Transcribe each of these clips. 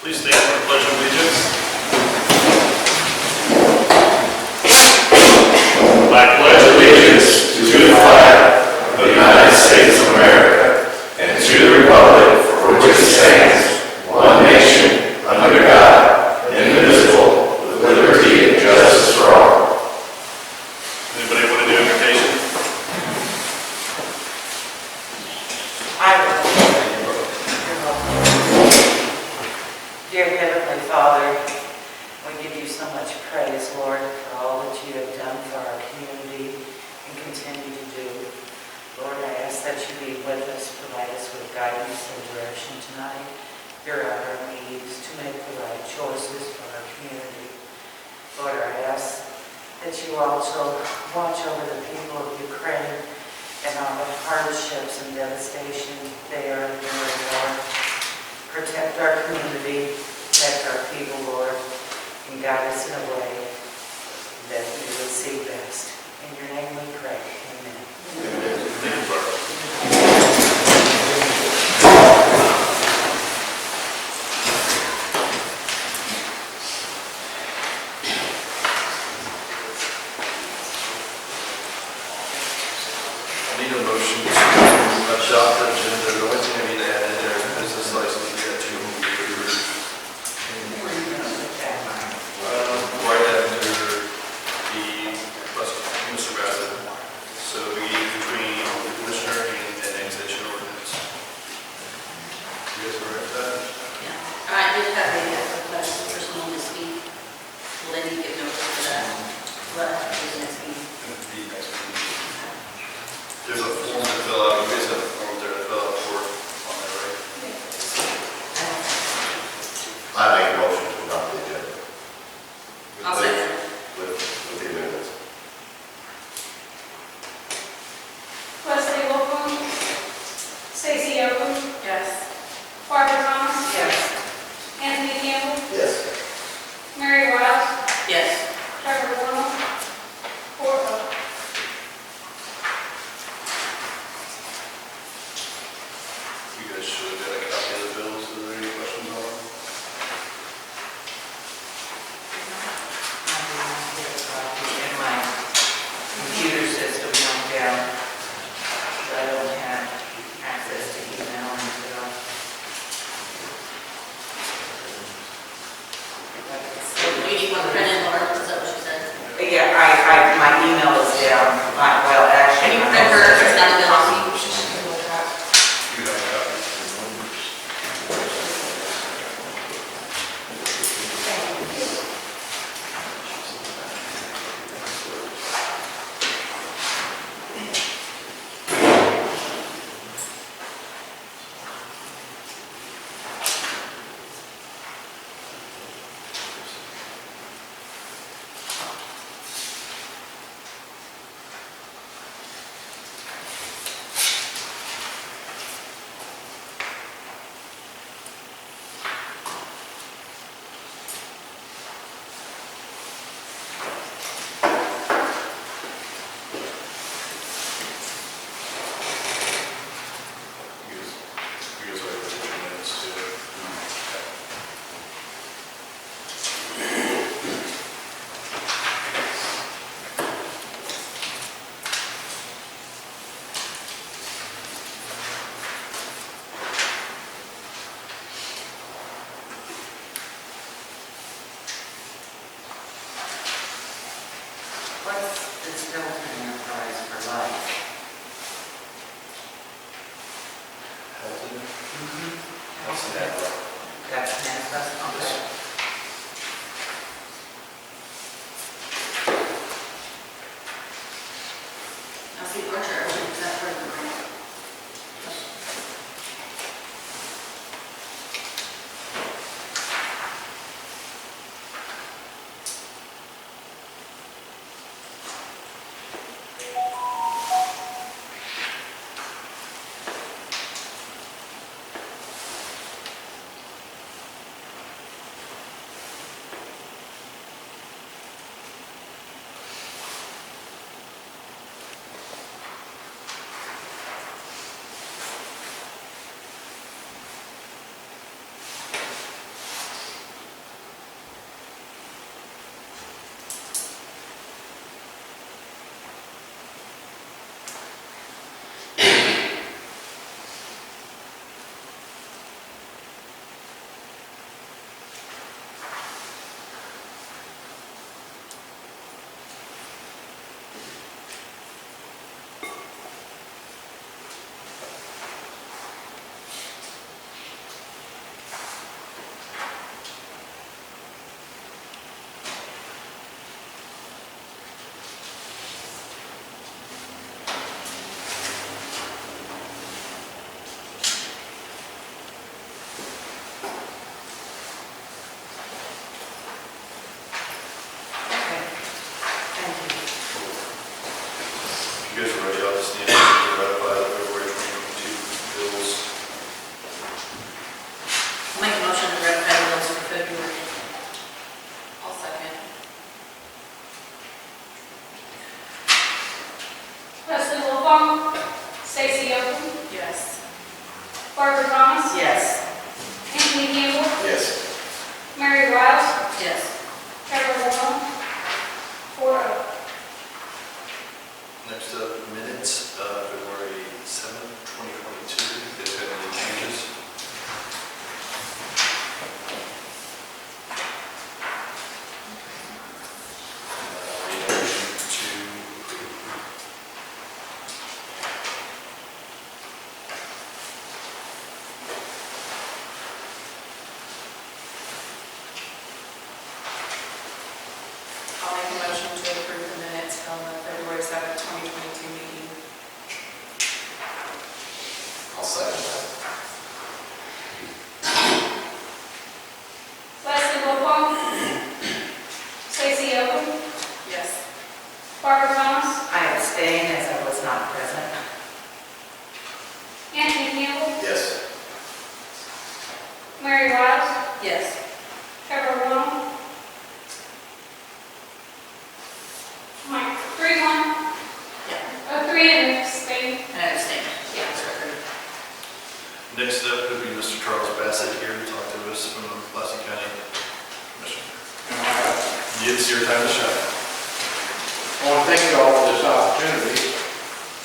Please stand for the Pledge of Allegiance. I pledge allegiance to the flag of the United States of America and to the republic for which it stands, one nation, under God, indivisible, with liberty and justice for all. Anybody want to do invocation? I will. Dear Heavenly Father, we give you so much praise, Lord, for all that you have done for our community and continue to do. Lord, I ask that you be with us, provide us with guidance and direction tonight. Hear our needs to make the right choices for our community. Lord, I ask that you also watch over the people of Ukraine and all the hardships and devastation they are enduring, Lord. Protect our community, protect our people, Lord, and guide us in a way that we will see best. In your name we pray. Amen. Amen. I need a motion to adopt the agenda. The only thing I need to add in there is business license. We got two who we approved. Right after the Mr. Bassett. So we between the commissioner and annexation ordinance. You guys all right with that? Yeah. I did have a request for someone to speak. Will they need to give notice for that? What is next meeting? The next meeting. There's a form to fill out. You guys have a form there to fill out for on there, right? I make a motion to adopt the agenda. I'll second. With the amendments. Leslie Holcomb, Stacy Oakham, Yes. Barbara Thomas, Yes. Anthony Campbell, Yes. Mary Wiles, Yes. Trevor Warner, 4-0. You guys should have got a copy of the bills. Is there any questions on them? In my computer system went down, so I don't have access to email until. Do you need one printed, Laura? Is that what she said? Yeah, my email is down. Well, actually. Can you print her? It's not a bill. You got a copy. You guys wait for 2 minutes to. What's this Hilton Enterprise for life? That's that. That's manifest, okay. I'll see Archer. Is that part of the grant? Mary Wiles, Yes. Trevor Warren. Mike, 3-1. Yeah. 3 and abstain. And I abstain. Yeah. Next up would be Mr. Charles Bassett here to talk to us from the Pulaski County Commission. It's your time to shine. I want to thank you all for this opportunity.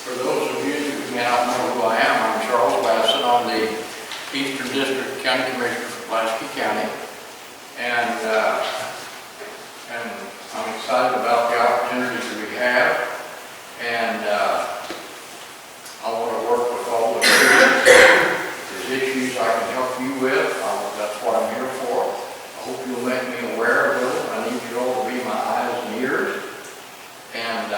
For those of you who may not know who I am, I'm Charles Bassett. I'm the Eastern District County Commissioner for Pulaski County. And I'm excited about the opportunities that we have. And I want to work with all of you. If there's issues I can help you with, that's what I'm here for. I hope you'll make me aware of those. I need you all to be my eyes and ears. And I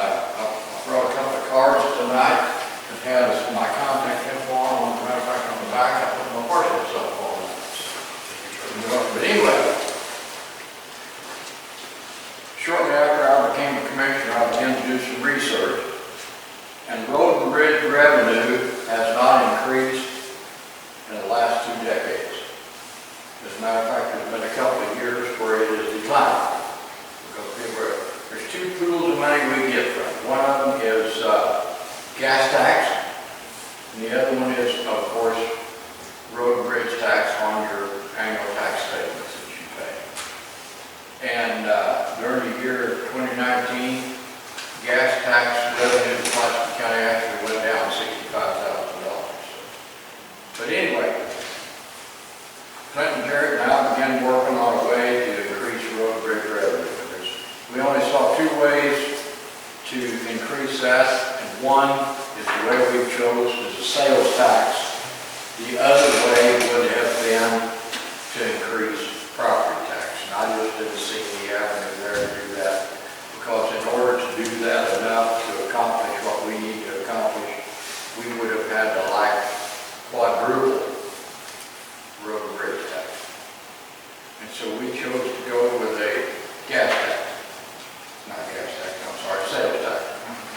brought a couple of cards tonight that has my contact info on. As a matter of fact, on the back, I put my personal cell phone on. But anyway, shortly after I became a commissioner, I began to do some research. And road and bridge revenue has not increased in the last 2 decades. As a matter of fact, there's been a couple of years where it has declined. Because there's 2 pools of money we get from. One of them is gas tax, and the other one is, of course, road and bridge tax on your annual tax statements that you pay. And during the year 2019, gas tax revenue in Pulaski County actually went down $65,000. But anyway, Clinton, Jarrett, and I began working on a way to increase road and bridge revenue. We only saw 2 ways to increase that, and one is the way we chose is a sales tax. The other way would have been to increase property tax. And I just didn't see the avenue there to do that, because in order to do that enough to accomplish what we need to accomplish, we would have had to quadruple road and bridge tax. And so we chose to go with a gas tax. Not gas tax, I'm sorry, sales tax.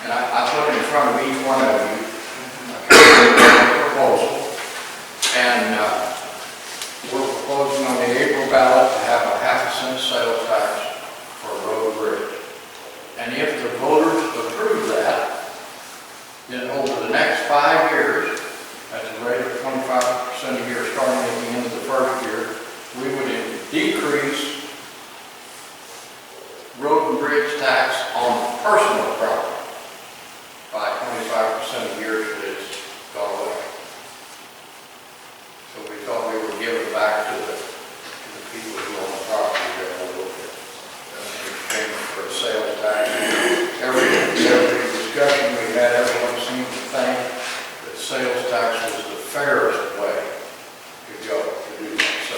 And I put in front of each one of you a proposal. And we're proposing on the April ballot to have a 1/2 cent sales tax for a road and bridge. And if the voters approve that, then over the next 5 years, at the rate of 25% a year starting at the end of the first year, we would decrease road and bridge tax on personal property by 25% a year till it's gone away. So we thought we would give it back to the people who own the property there a little bit. In exchange for a sales tax. Every discussion we had, everyone seemed to think that sales tax was the fairest way to go to do that. So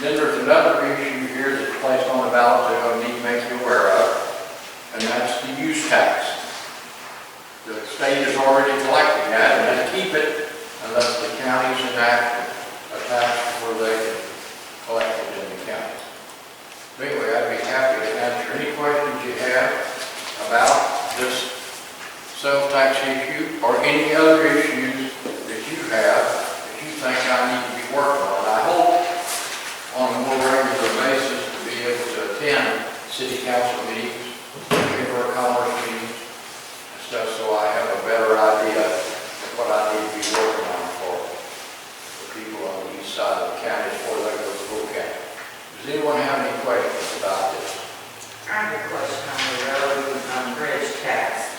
then there's another issue here that's placed on the ballot that I need to make you aware of, and that's the use tax. The state has already collected that, and they keep it unless the counties enact a tax where they can collect it in the county. But anyway, I'd be happy to answer any questions you have about this sales tax issue or any other issues that you have that you think I need to be working on. I hope on a more regular basis to be able to attend city council meetings, chamber of commerce meetings, and stuff, so I have a better idea of what I need to be working on for the people on the east side of the county before they go to full county. Does anyone have any questions about this? I have a question on the road and bridge tax.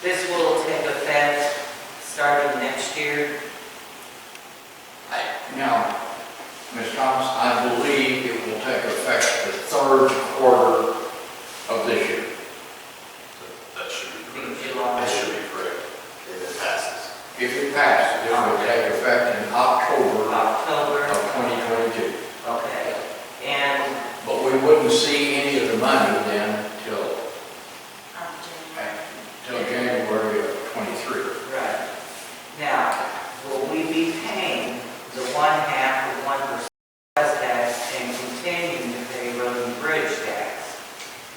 This will take effect starting next year. Now, Ms. Thomas, I believe it will take effect the 3rd quarter of this year. That should be correct. July. That should be correct. If it passes. If it passes, it will take effect in October October. of 2022. Okay. And But we wouldn't see any of the money then till January of 23. right. Now, will we be paying the 1/2 of 1% sales tax and continuing to pay road and bridge tax?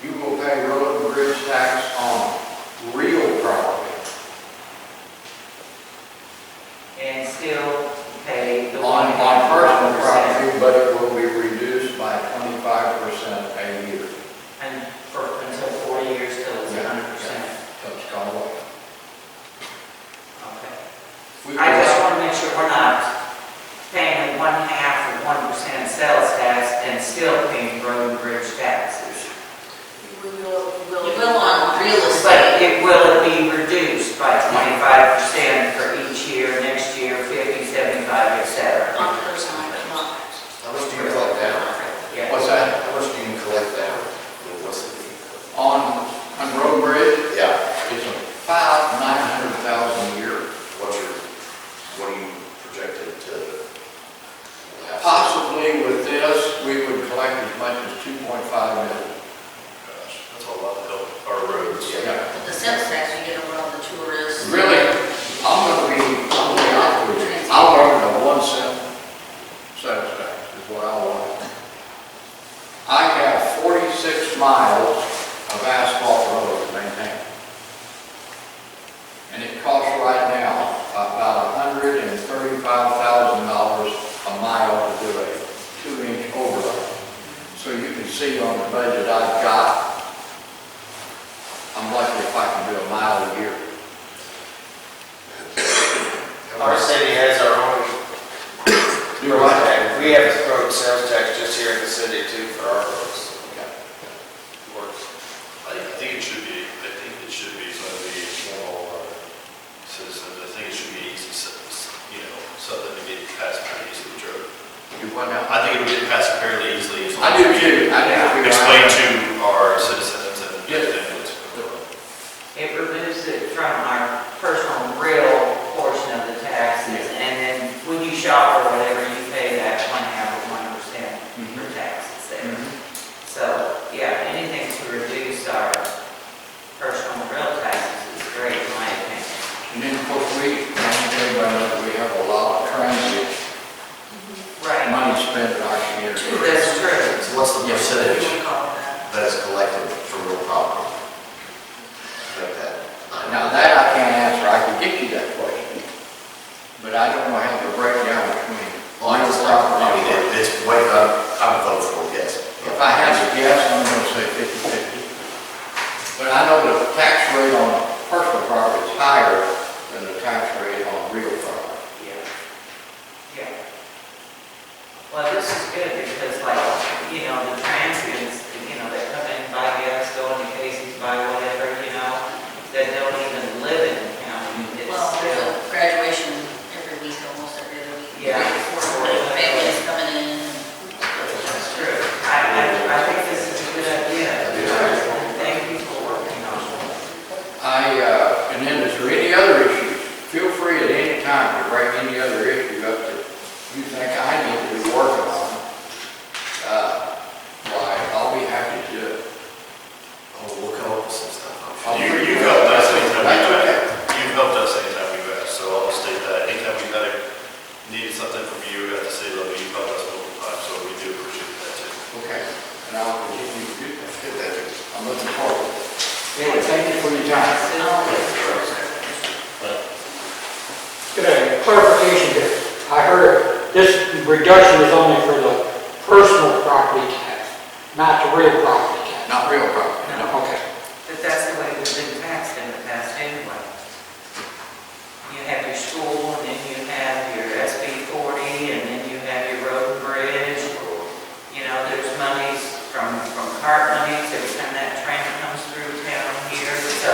You will pay road paying 1/2 of 1% sales tax and still paying road and bridge taxes. We will on real But estate. will it be reduced by 25% for each year, next year, 50, 75, et cetera? On personal, but not. How much do you collect down? Yeah. What's that? How much do you collect down? What's the? On road and bridge, Yeah. it's about 900,000 a year. What are you projected to have? Possibly with this, we would collect as much as 2.5 million. Gosh, that's a lot to help our roads. Yeah. The sales tax, you get around the tourists. Really, I'm gonna be honest with you. I want a 1 cent sales tax is what I want. I have 46 miles of asphalt road to maintain. And it costs right now about $135,000 a mile to do a 2-inch overlay. So you can see on the budget I've got, I'm lucky if I can do a mile a year. Our city has our own Do road I? tax. We have a road sales tax just here in the city too for our roads. Works. I think it should be some of the small citizens, I think it should be easy, something to get passed pretty easily, Joe. Do what now? I think it would get passed fairly easily. as long I as do we too. I do. Explain to our citizens and Yes. what's going on. It removes it from our personal real portion of the taxes, Yeah. and then when you shop or whatever, you pay that 1/2 of 1% for taxes there. So, yeah, anything to reduce our personal real taxes is great in my opinion. And then, of course, everybody knows we have a lot of transit Right. money spent in our community. That's true. So what's the You percentage would call it that. that is collected from real property? Like that. Now, that I can't answer. I can get you that question. But I don't know how to break down between Well, I just, I mean, it's way up, I would vote for it, yes. If I had to guess, I'm going to say 50-50. But I know the tax rate on personal property is higher than the tax rate on real property. Yeah. Yeah. Well, this is good because like, the transients, that come in, buy gas, go into Casey's, buy whatever, that don't even live in the county. It's Well, there's still, a graduation every week, almost every other week. Yeah. Families coming in. that's true. I think this is a good idea. Thank you for working on it. And then is there any other issues? Feel free at any time to bring any other issue up that you think I need to be working on. Why, I'll be happy to do it. Oh, we'll come up with some stuff. You've helped us anytime That's we've okay. asked. You've helped us anytime we've asked, so I'll state that. Anytime we've needed something from you at the city level, you've helped us multiple times, so we do appreciate that too. Okay, and I'll continue to do that. Get that to I'm looking forward to it. Anyway, thank you for your time. Good clarification here. I heard this reduction is only for the personal property tax, not the real property tax. Not real property. Okay. But that's the way we've been taxed in the past anyway. You have your school, and then you have your SB 40, and then you have your road and bridge. There's monies from CART monies every time that train comes through town here. So,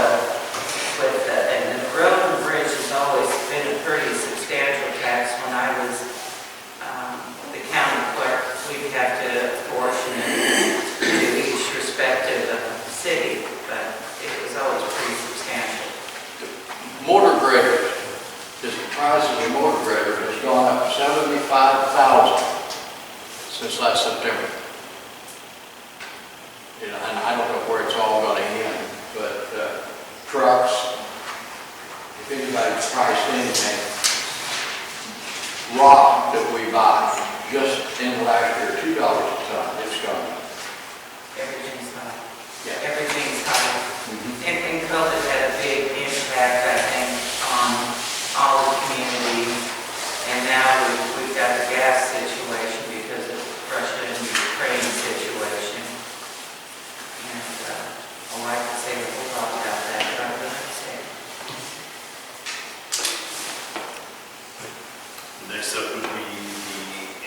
and the road and bridge has always been a pretty substantial tax. When I was the county clerk, we'd have to apportion it to each respective city, but it was always pretty substantial. Motor graders, the price of the motor grader has gone up 75,000 since last September. And I don't know where it's all going to end, but trucks, if anybody's priced anything, rock that we buy, just in the last year, $2 a ton, it's gone up. Everything's high. Yeah. Everything's high. And COVID had a big impact, I think, on all the communities. And now we've got the gas situation because of Russia and Ukraine situation. And, I could say a whole lot about that, but I'm going to say. Next up would be the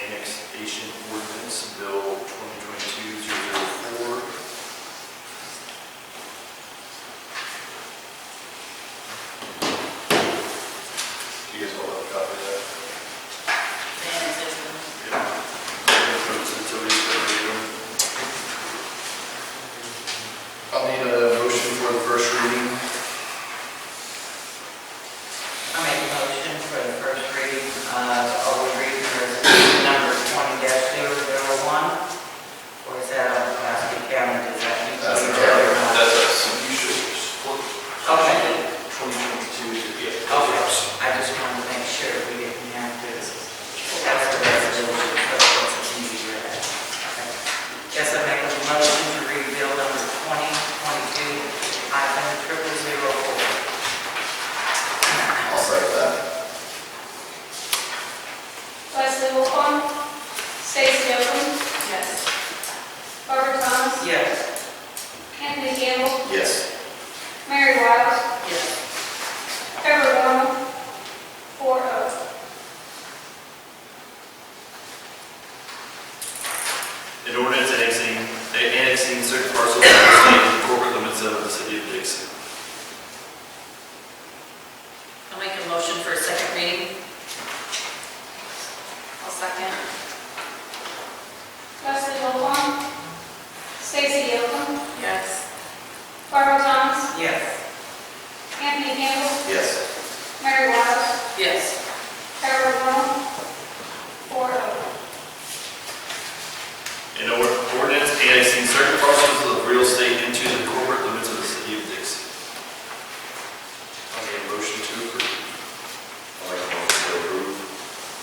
Stacy Oakland, Yes. Barbara Thomas, Yes. Anthony Campbell, Yes. Mary Wiles, Yes. Trevor Warner, 4-0. An ordinance annexing certain parcels of the state and corporate limits of the city of Dixon. I'll make a motion for a second reading. I'll second. Leslie Wilborn, Stacy Oakland, Yes. Barbara Thomas, Yes. Anthony Campbell, Yes. Mary Wiles, Yes. Trevor Warner, 4-0. An ordinance annexing certain parcels of real estate into the corporate limits of the city of Dixon. I'll make a motion to approve. I'll make a motion to approve.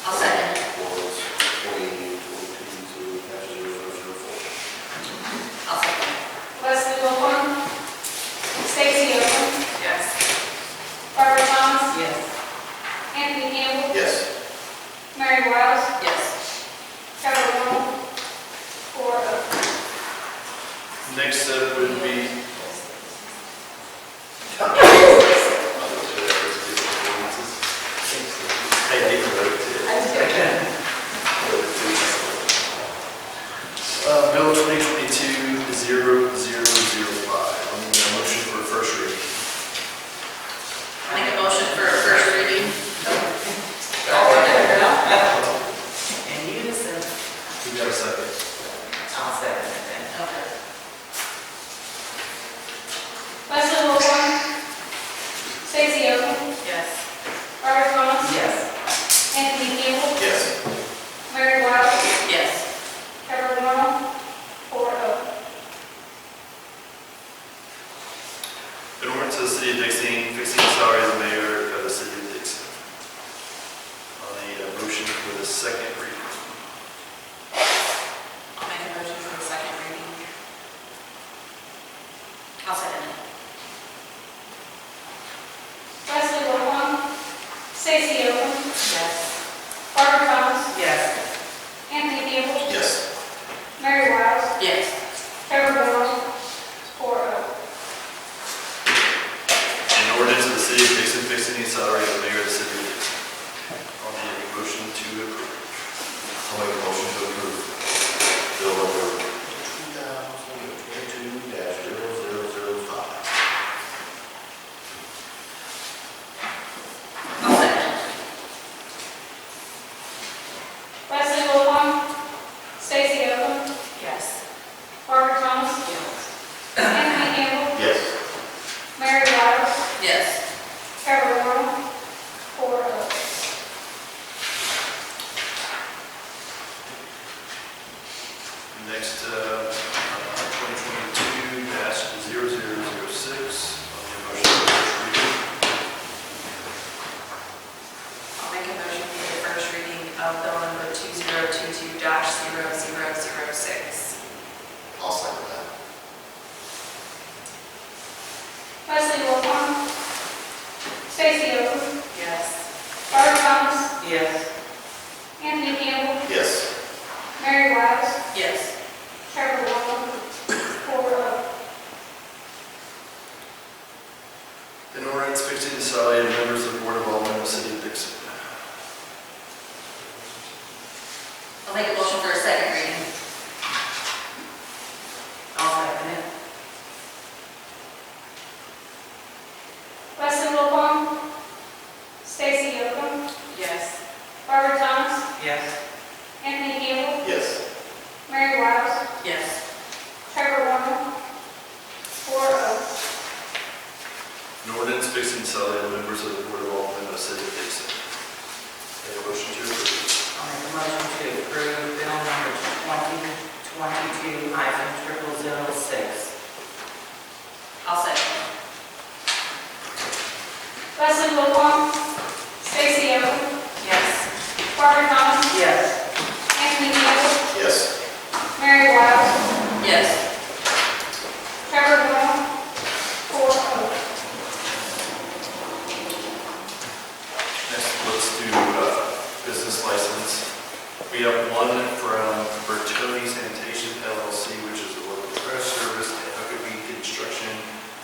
I'll second. Ordinance 2022-0004. I'll second. Leslie Wilborn, Stacy Oakland, Yes. Barbara Thomas, Yes. Anthony Campbell, Yes. Mary Wiles, Yes. Trevor Warner, 4-0. Next up would be Bill 2022-0005. I'm going to motion for a first reading. I'll make a motion for a first reading. In unison. Who got a second? I'll second it then. Okay. Leslie Wilborn, Stacy Oakland, Yes. Barbara Thomas, Yes. Anthony Campbell, Yes. Mary Wiles, Yes. Trevor Warner, 4-0. An ordinance of the city of Dixon fixing the salary of the mayor of the city of Dixon. I'll need a motion for the second reading. I'll make a motion for the second reading. I'll second it. Leslie Wilborn, Stacy Oakland, Yes. Barbara Thomas, Yes. Anthony Campbell, Yes. Mary Wiles, Yes. Trevor Warner, 4-0. An ordinance of the city of Dixon fixing the salary of the mayor of the city of Dixon. I'll need a motion to approve. I'll make a motion to approve. Bill number 2022-0005. I'll second. Leslie Wilborn, Stacy Oakland, Yes. Barbara Thomas, Anthony Campbell, Yes. Mary Wiles, Yes. Trevor Warner, 4-0. Next, 2022-0006. I'll need a motion for the first reading. I'll make a motion for the first reading of bill number 2022-0006. I'll second that. Leslie Wilborn, Stacy Oakland, Yes. Barbara Thomas, Yes. Anthony Campbell, Yes. Mary Wiles, Yes. Trevor Warner, 4-0. An ordinance fixing the salary of members of the Board of Aldermen of the city of Dixon. I'll make a motion for a second reading. I'll second it. Leslie Wilborn, Stacy Oakland, Yes. Barbara Thomas, Yes. Anthony Campbell, Yes. Mary Wiles, Yes. Trevor Warner, 4-0. An ordinance fixing the salary of members of the Board of Aldermen of the city of Dixon. Make a motion to approve. I'll make a motion to approve bill number 2022-0006. I'll second. Leslie Wilborn, Stacy Oakland, Yes. Barbara Thomas, Yes. Anthony Campbell, Yes. Mary Wiles, Yes. Trevor Warner, 4-0. Next, let's do business license. We have one from Bertoni Sanitation LLC, which is a local trash service, and Huckabee Construction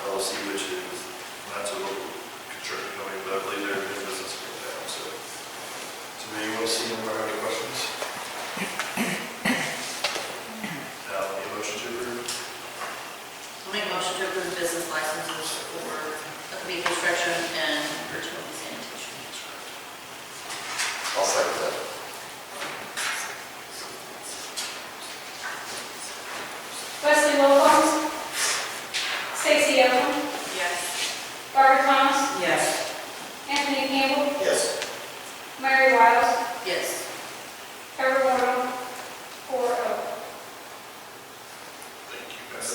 LLC, which is not a local construction company, but I believe they're in business in town. So anyone see them or have any questions? Now, any motion to approve? I'll make a motion to approve business licenses for Huckabee Construction and Bertoni Sanitation. I'll second that. Wesley Wilcox. Stacy Allen. Yes. Barbara Thomas. Yes. Anthony Campbell. Yes. Mary Wiles. Yes. Trevor Morrow. 4-0. Thank you, guys.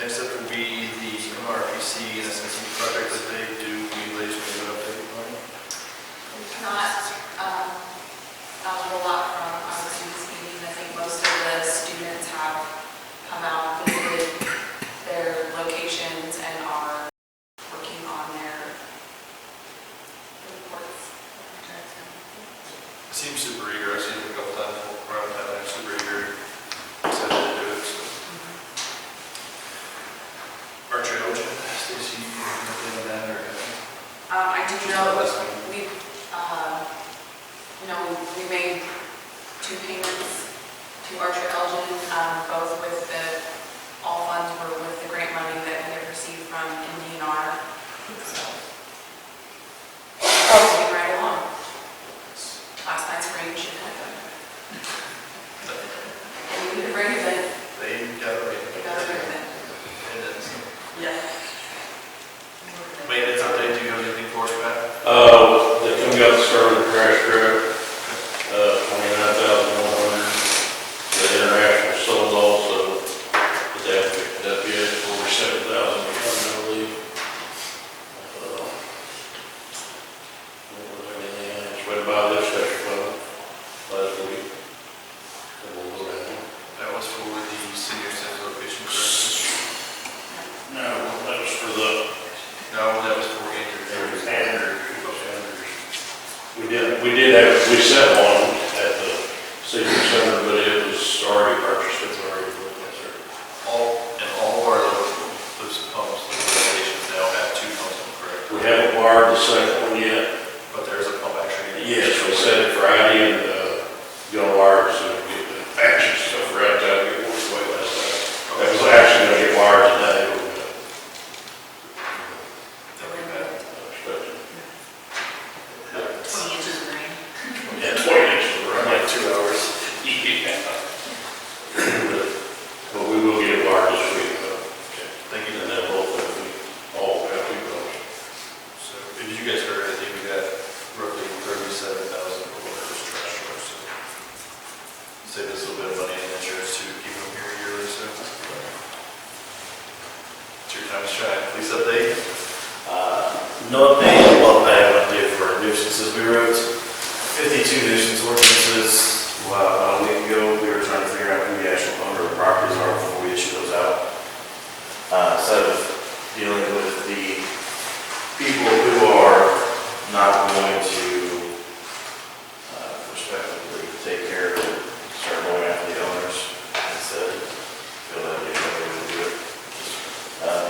Next up will be the MRPC and SNC project that they do. Can you ladies maybe update on? Not a whole lot from our students meeting. I think most of the students have come out, visited their locations, and are working on their reports. It seems super eager. I've seen it a couple times around town. I'm super eager. Excited to do it. So. Archer Elgin, Stacy, you have anything on that or? I do know we made 2 payments to Archer Elgin, both with all funds were with the grant money that we have received from NDNR. So, moving right along. Last night's rain should have done it. And we did a rain event. They got it right. They got a rain event. And then some. Yeah. Maintenance update, do you have anything for us, Pat? They come out to start with the trash truck, 29,100. The international sold also, but they haven't picked it up yet, over 7,000, I believe. Anything else? Went by this special fund last week. And we'll go down. That was for the senior center location, correct? No, that was for the No, that was for Andrew. we sent one at the senior center, but it was already purchased, it's already purchased. All of our those pumps, those stations now have 2 pumps, correct? We haven't wired the second one yet. But there's a pump actually. Yes, we set it Friday and, gonna wire it soon, get the action stuff wrapped out, get worked away last night. That was actually gonna get wired today, but, That'd be bad. 20 inches of rain. yeah, 20 inches of rain. Like 2 hours. Yeah. But we will get it wired this week, though. Thank you. And then both of them, all have to go. So, if you guys heard, I think we got roughly 37,000 for one of those trash trucks. So, save us a little bit of money in insurance to keep them here yearly. So, it's your time to shine. Please update. No update, well, I have an update for nuisances. We wrote 52 nuisance ordinances about a week ago. We were trying to figure out who the actual owner of properties are before we issue those out. Instead of dealing with the people who are not going to respectively take care of it, start going after the owners instead. Feel that they know they would do it.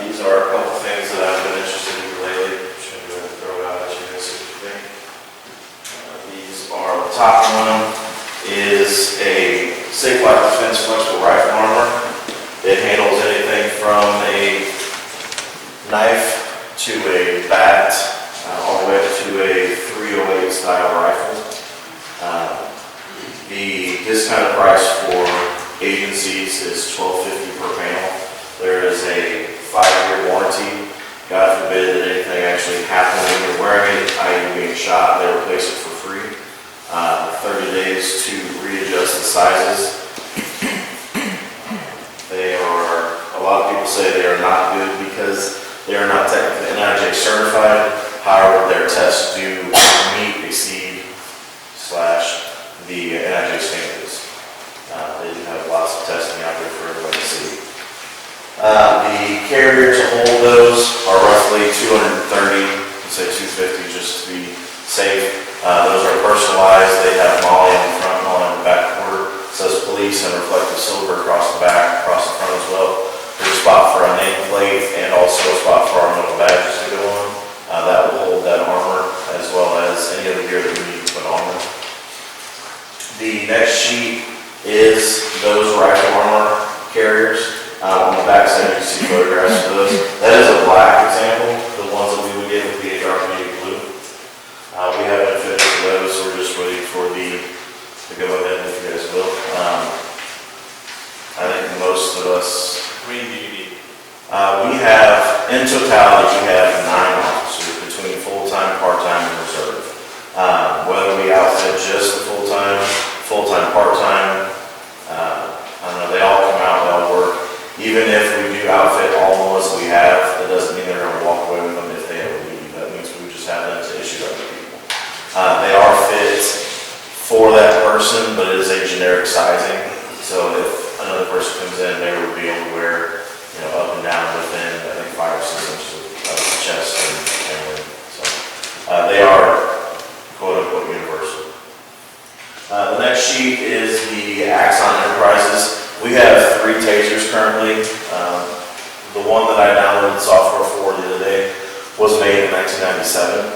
These are a couple things that I've been interested in lately. I'm going to throw it out at you and see what you think. These are, the top one is a Safe Life Defense flexible rifle armor. It handles anything from a knife to a bat, all the way up to a 308 style rifle. The discounted price for agencies is $12.50 per panel. There is a 5-year warranty. God forbid that anything actually happened when you're wearing it, i.e. being shot, they replace it for free. 30 days to readjust the sizes. They are, a lot of people say they are not good because they are not technically NIJ certified. However, their tests do meet, exceed, / the NIJ standards. They do have lots of testing out there for everybody to see. The carrier to hold those are roughly 230, say 250 just to be safe. Those are personalized. They have Molly in the front, Molly in the back corner. release and reflective silver across the back, across the front as well. There's a spot for a nameplate and also a spot for our metal badges to go on. That will hold that armor as well as any other gear that we need to put on them. The next sheet is those rifle armor carriers. On the back side, you can see photographs of those. That is a black example. The ones that we would get would be a dark medium blue. We haven't finished those. We're just waiting for to go ahead, if you guys will. I think most of us. How many do you need? We have, in totality, we have 9 officers between full-time, part-time, and reserve. Whether we outfit just the full-time, part-time, I don't know, they all come out, they all work. Even if we do outfit all the ones we have, that doesn't mean they're going to walk away with them if they ever leave. That means we just have them to issue other people. They are fit for that person, but it is a generic sizing. So if another person comes in, they would be able to wear, up and down within, I think, 5 or 6 inches of chest and leg. So they are quote unquote universal. The next sheet is the Axon Enterprises. We have 3 tasers currently. The one that I downloaded software for the other day was made in 1997.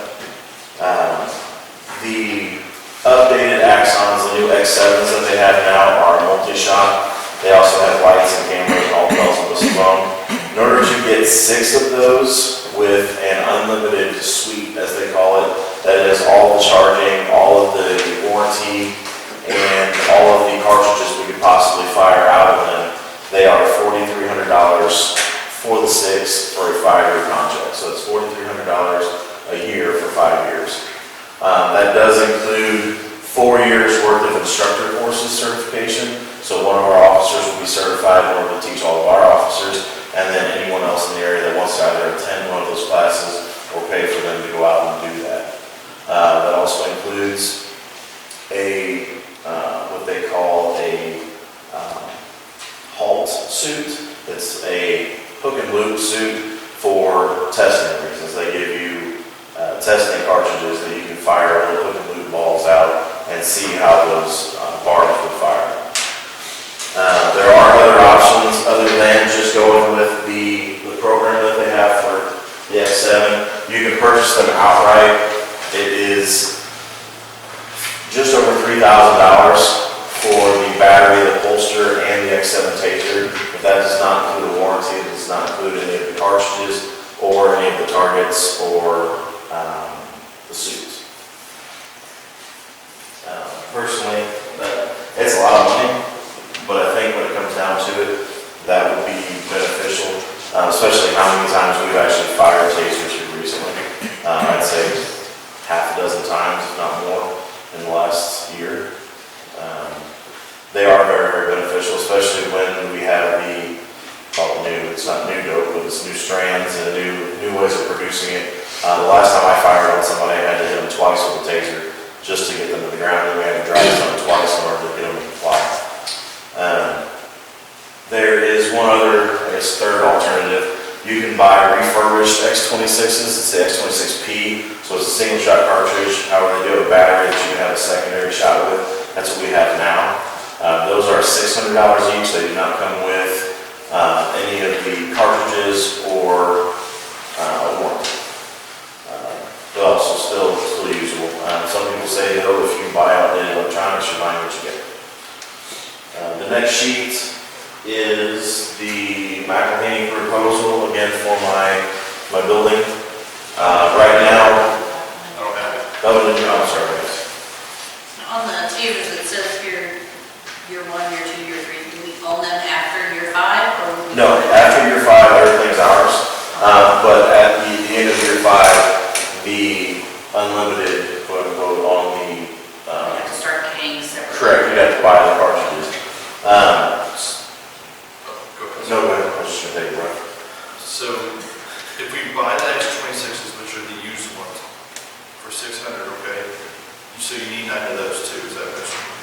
The updated Axons, the new X7s that they have now, are multi-shot. They also have lights and cameras and all bells and whistles on. In order to get 6 of those with an unlimited suite, as they call it, that is all the charging, all of the warranty, and all of the cartridges we could possibly fire out of them, they are $4,300 for the 6 for a 5-year contract. So it's $4,300 a year for 5 years. That does include 4 years worth of instructor courses certification. So one of our officers will be certified in order to teach all of our officers, and then anyone else in the area that wants to either attend one of those classes or pay for them to go out and do that. That also includes what they call a halt suit. It's a hook and loop suit for testing reasons. They give you testing cartridges that you can fire little hook and loop balls out and see how those barbs would fire. There are other options other than just going with the program that they have for the X7. You can purchase them outright. It is just over $3,000 for the battery, the holster, and the X7 taser. But that does not include a warranty. It does not include any of the cartridges or any of the targets or the suits. Personally, it's a lot of money, but I think when it comes down to it, that would be beneficial, especially how many times we've actually fired tasers here recently. I'd say half a dozen times, if not more, in the last year. They are very, very beneficial, especially when we have it's not new dope, but it's new strands and new ways of producing it. The last time I fired on somebody, I had to hit them twice with a taser just to get them to the ground, and we had to drive them twice in order to get them to comply. There is one other, third alternative. You can buy refurbished X26s. It's the X26P, so it's a single shot cartridge. However, they do have a battery that you can have a secondary shot with. That's what we have now. Those are $600 each. They do not come with any of the cartridges or a warranty. But also still usable. Some people say, if you buy out the electronics, you're buying what you get. The next sheet is the McElhaney proposal, again, for my building. Right now, I don't have it. I'm sorry, guys. On the tasers, it says here, year 1, year 2, year 3, do we own them after year 5? Or will we No, after year 5, everything's ours. But at the end of year 5, the unlimited, quote unquote, on the we have to start paying separately? correct, you'd have to buy the cartridges. Go ahead. No, go ahead. I was just going to take a breath. So if we buy the X26s, which are the used ones, for $600, okay? So you need 9 of those too, is that what you're?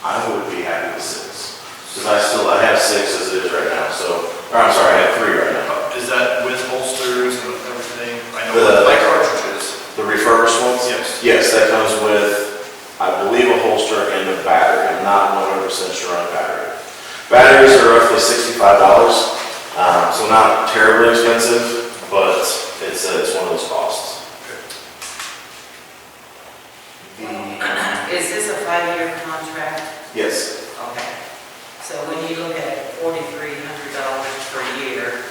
I would be happy with 6. Because I have 6 as it is right now, I'm sorry, I have 3 right now. Is that with holsters and everything? I know The- like cartridges. The refurbished ones? Yes. Yes, that comes with, I believe, a holster and a battery. I'm not 100% sure on battery. Batteries are roughly $65, so not terribly expensive, but it's one of those costs. Is this a 5-year contract? Yes, Okay. So when you look at $4,300 per year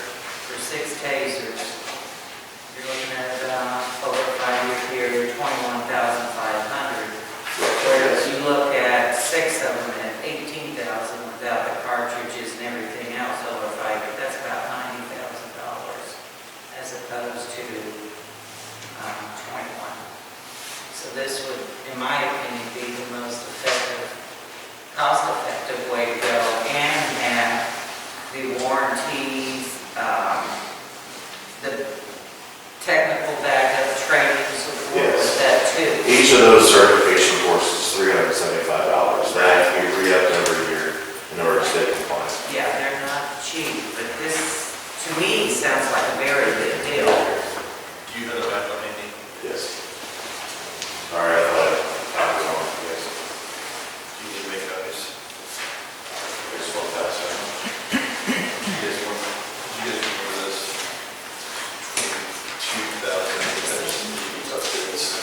for 6 tasers, you're looking at about over a 5-year period, $21,500. Whereas you look at 6 of them at $18,000 without the cartridges and everything else over a 5 year, that's about $90,000 as opposed to 21. So this would, in my opinion, be the most effective, cost-effective way to go and have the warranties, the technical backup, training support Yes. with that too. each of those certification courses is $375. They have to be re-upped every year in order to stay compliant. Yeah, they're not cheap, but this, to me, sounds like a very good deal. Do you have a backup, Andy? Yes. All right, I thought I was on, yes. Do you need to make copies? Just one pass, Do you guys remember this? 2,000 updates.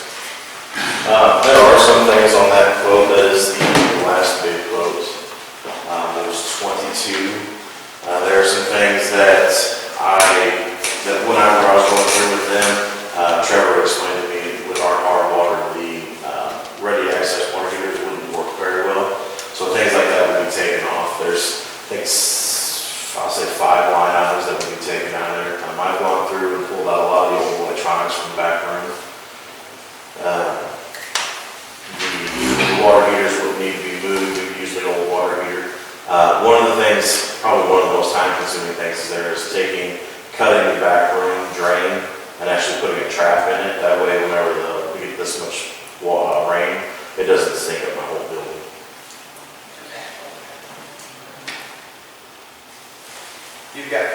There are some things on that quote. That is the last big quote. There was 22. There are some things that whenever I was going through with them, Trevor explained to me with our hard water, the ready access water heaters wouldn't work very well. So things like that would be taken off. There's, I think, I'll say 5 line items that would be taken out of there. I've gone through and pulled out a lot of the old electronics from the back room. The water heaters would need to be moved. We use the old water heater. One of the things, probably one of the most time-consuming things is cutting the back room drain and actually putting a trap in it. That way, whenever we get this much rain, it doesn't sink up my whole building. You've got,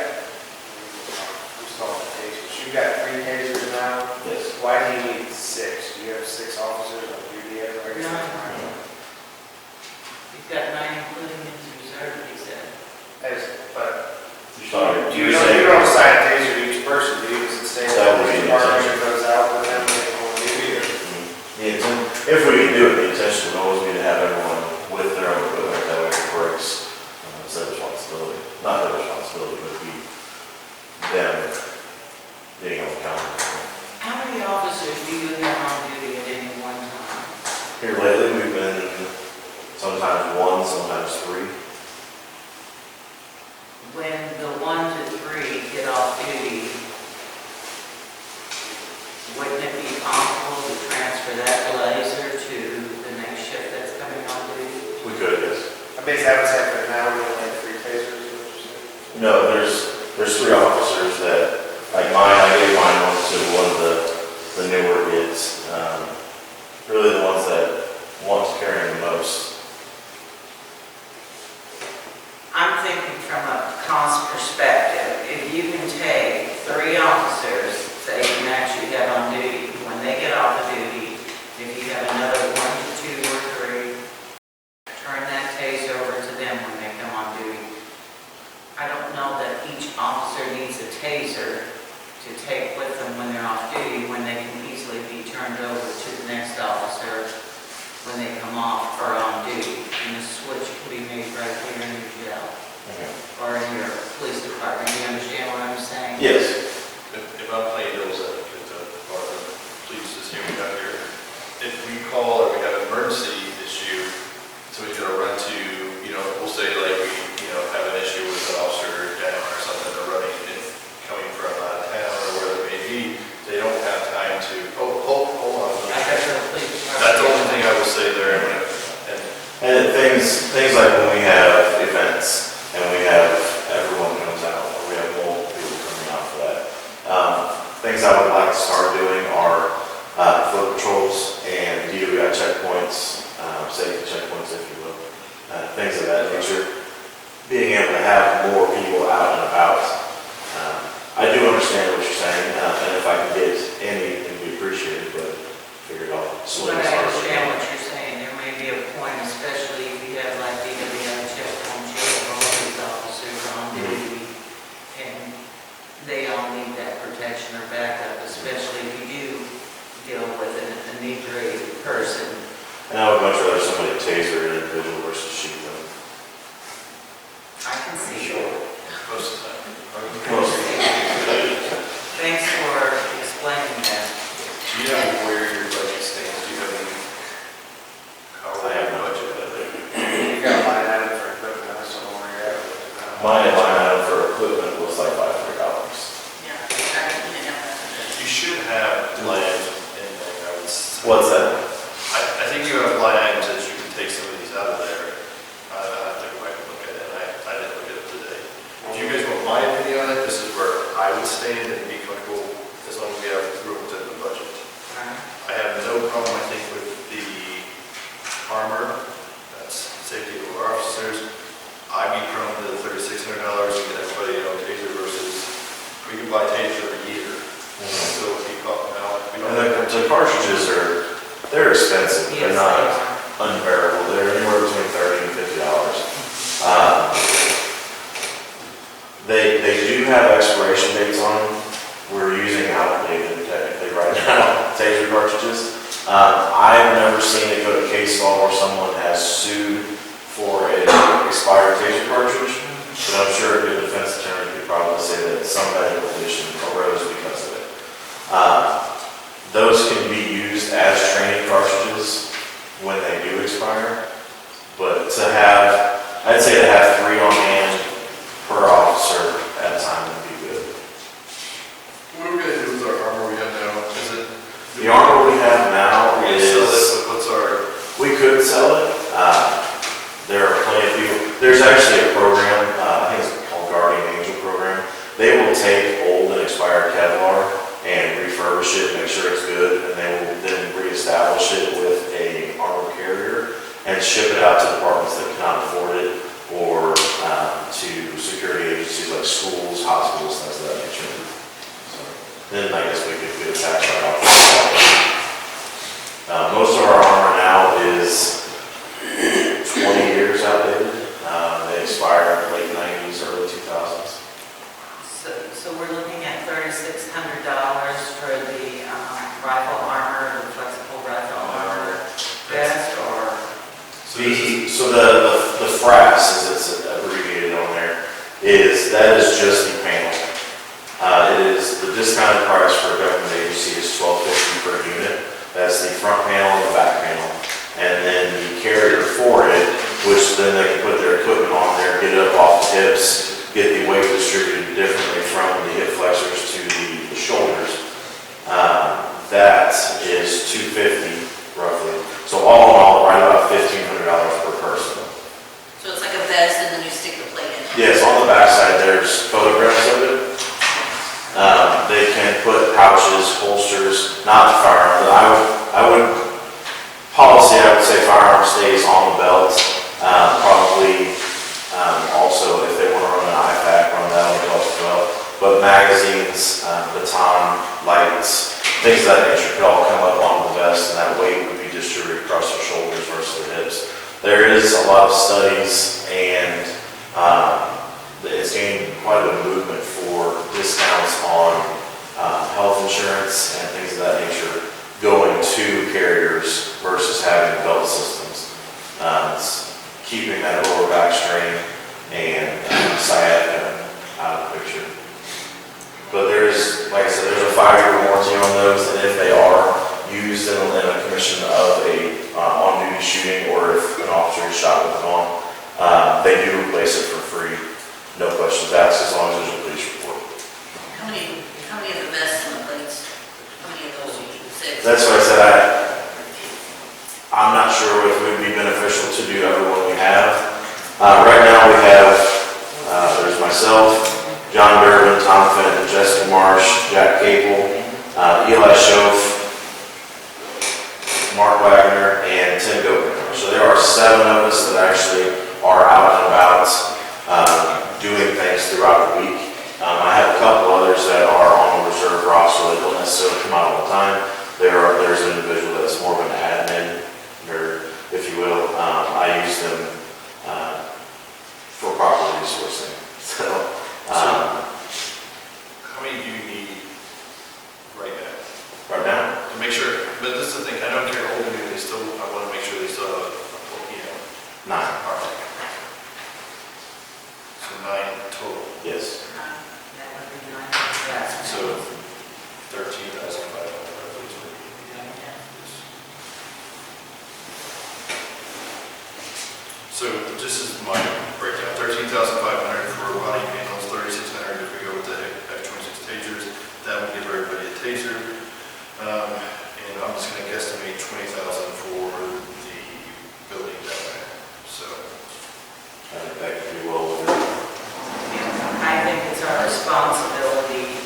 you've got 3 tasers now. Yes. Why do you need 6? Do you have 6 officers on duty yet? Or is it 9. 9? You've got 9 including his reserve, he said. But Sorry, do you don't assign a taser to each person, do you? Does it stay in That would the be the department intention. that goes out with them when they go on duty? Or? If we can do it, the intention would always be to have everyone with their own equipment. That way it breaks. It's their responsibility. Not their responsibility, but them being able to count. How many officers do you have on duty at any one time? Here lately, we've been sometimes 1, sometimes 3. When the 1 to 3 get off duty, wouldn't it be possible to transfer that laser to the next shift that's coming on duty? We could, yes. I mean, is that what's happening now? We only have 3 tasers, is what you're saying? No, there's 3 officers that, like mine, I gave mine to one of the newer kids. Really the ones that want to carry the most. I'm thinking from a cost perspective, if you can take 3 officers that you can actually have on duty, when they get off of duty, if you have another 1 to 2 or 3, turn that taser over to them when they come on duty. I don't know that each officer needs a taser to take with them when they're off duty, when they can easily be turned over to the next officer when they come off or on duty. And the switch can be made right here in your jail or in your police department. You understand what I'm saying? Yes. If I'm playing devil's advocate, Barbara, please just hear me out here. If we call or we have an emergency issue, so we're gonna run to, we'll say like we, have an issue with an officer down or something, or running in, coming from out of town or wherever it may be, they don't have time to, hold on. I got your police department. That's the only thing I will say there. And things like when we have events and we have everyone comes out, or we have multiple people coming out for that. Things I would like to start doing are foot patrols and DWI checkpoints, safety checkpoints, if you will, things of that nature. Being able to have more people out and about. I do understand what you're saying, and if I can get any, it would be appreciated, but figured I'll swing But as I hard as I understand can. what you're saying. There may be a point, especially if you have like DWI checkpoints, understand and be comfortable as long as we have room within the budget. Right. I have no problem, I think, with the armor, that's safety of our officers. I'd be prone to the $3,600 to get everybody on taser versus, we can buy taser every year. So if you pop them out, we don't. And the cartridges they're expensive, they're Yes, not they are. unbearable, they're anywhere between $30 and $50. They do have expiration dates on them. We're using outdated technically right now, taser cartridges. I've never seen it go to case law where someone has sued for an expired taser cartridge, but I'm sure a good defense attorney could probably say that some medical condition arose because of it. Those can be used as training cartridges when they do expire, but I'd say to have 3 on hand per officer at a time would be good. What are we gonna do with our armor we have now? Is it? The armor we have now We sell is, this, what's our, we could sell it. There are plenty of people, there's actually a program, I think it's called Guardian Angel Program. They will take old and expired Kevlar and refurbish it, make sure it's good, and they will then reestablish it with a armor carrier and ship it out to departments that cannot afford it, or to security agencies like schools, hospitals, things of that nature. So, then I guess we could get a tax write-off. Most of our armor now is 20 years outdated. They expired in the late 90s, early 2000s. So we're looking at $3,600 for the rifle armor, the flexible rifle armor vest, or? So the FRAS, as it's abbreviated on there, that is just the panel. It is the discounted price for a government agency is $12.50 per unit. That's the front panel and the back panel. And then the carrier for it, which then they can put their equipment on there, get it up off the hips, get the weight distributed differently from the hip flexors to the shoulders. That is $250 roughly. So all in all, right about $1,500 per person. So it's like a vest and then you stick the plate in. Yes, on the back side there's photographs of it. They can put pouches, holsters, not the firearms. I would say firearm stays on the belt. Probably also if they want to run an IFAC, run that on the belt as well. But magazines, baton, lights, things of that nature could all come up on the vest, and that weight would be distributed across their shoulders versus their hips. There is a lot of studies, and it's gained quite a bit of movement for discounts on health insurance and things of that nature going to carriers versus having belt systems. It's keeping that lower back strain and sciatica out of the picture. But there's, like I said, there's a 5-year warranty on those, and if they are used in a commission of a on-duty shooting, or if an officer is shot with it on, they do replace it for free, no questions asked, as long as there's a police report. How many of the vests and the plates, how many of those you use? 6? That's what I said. I'm not sure if it would be beneficial to do everyone we have. Right now we have, there's myself, John Durbin, Tom Fenton, Jessica Marsh, Jack Cable, Eli Schoaf, Mark Wagner, and Tim Goodman. So there are 7 of us that actually are out and about doing things throughout the week. I have a couple others that are on the reserve roster that don't necessarily come out all the time. There's an individual that's more of an admin nerd, if you will. I use them for proper resourcing. So, how many do you need right now? right now, To make sure, but this is the thing, I don't care how old they still, I want to make sure they still have, 9. all right. So 9 total, Yes. That would be nice. so 13,500 roughly. So this is my breakdown, 13,500 for body panels, 3,600 if we go with the F-26 tasers. That would give everybody a taser. And I'm just going to guesstimate 20,000 for the building down there. So, I think that could be well within. I think it's our responsibility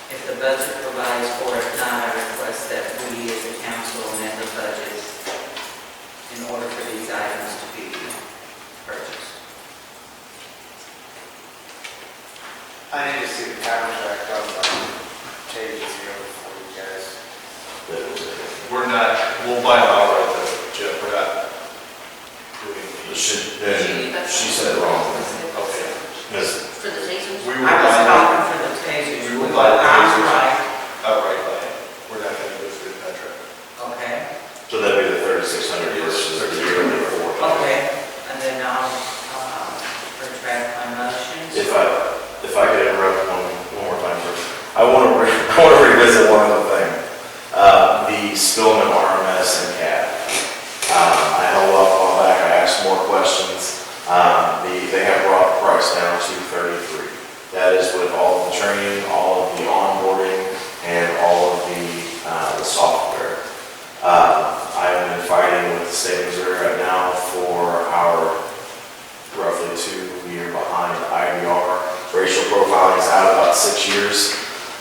If the budget provides for it, not, I request that we as a council amend the budget in order for these items to be purchased. I need to see the contract on the pages here for you guys. We're not, we'll buy them outright though, Jeff, we're not doing these. She said it wrong. Okay. Miss, For the tasers? We I were was buying, talking for the tasers. we will buy the tasers Outright. outright buying. We're not gonna go through the contract. Okay, so that'd be the 3,600 versus the yearly 4,000. okay, and then I'll retract my motions. If I could interrupt one more time first, I want to revisit one other thing. The Spillman RMS and CAD. I held off a while back. I asked more questions. They have brought the price down to $33. That is with all of the training, all of the onboarding, and all of the software. I have been fighting with the state of Missouri right now for our roughly 2-year behind IVR. Racial profiling is out about 6 years.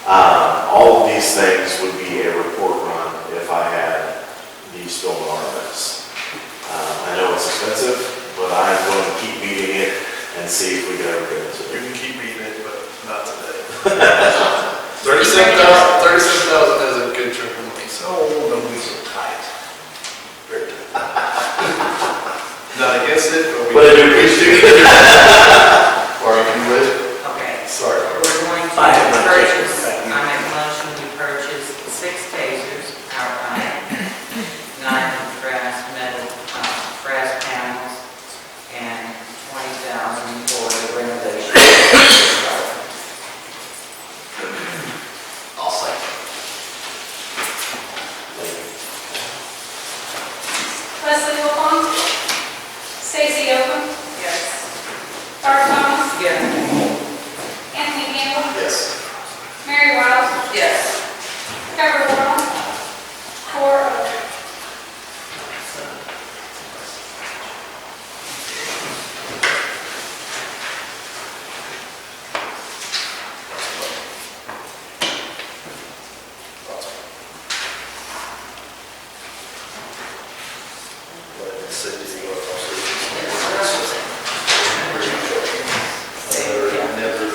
All of these things would be a report run if I had the Spillman RMS. I know it's expensive, but I'm going to keep beating it and see if we can ever get into You it. can keep beating it, but not today. 37,000 is a good chunk of money, so. Oh, don't be so tight. Not against it, but we. But I do appreciate it. Or if you would. Okay. Sorry. We're going to purchase, I make a motion, we purchase 6 tasers outright, 9 brass panels, and 20,000 for the renovation. I'll second. Leslie Wilcom. Stacy Oakham. Yes. Barbara Thomas. Yes. Anthony Campbell. Yes. Mary Wiles. Yes. Trevor Warren. 4-0.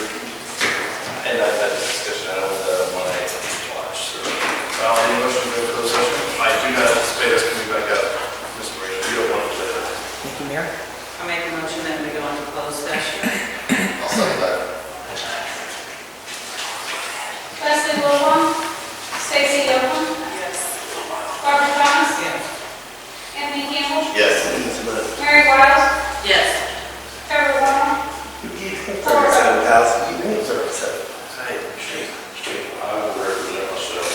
And I've had this discussion, I don't want to watch, so. Any motion to go to closed session? I do not anticipate us coming back up, Mr. Mayor, you don't want to play that. Thank you, Mayor. I make a motion that we go into closed session. I'll second that. Leslie Wilcom. Stacy Oakham. Yes. Barbara Thomas. Yes. Anthony Campbell. Yes. Mary Wiles. Yes. Trevor Warren. 4-0. I will represent myself.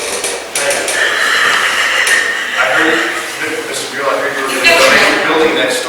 I heard, Mr. Buell, I heard you were building next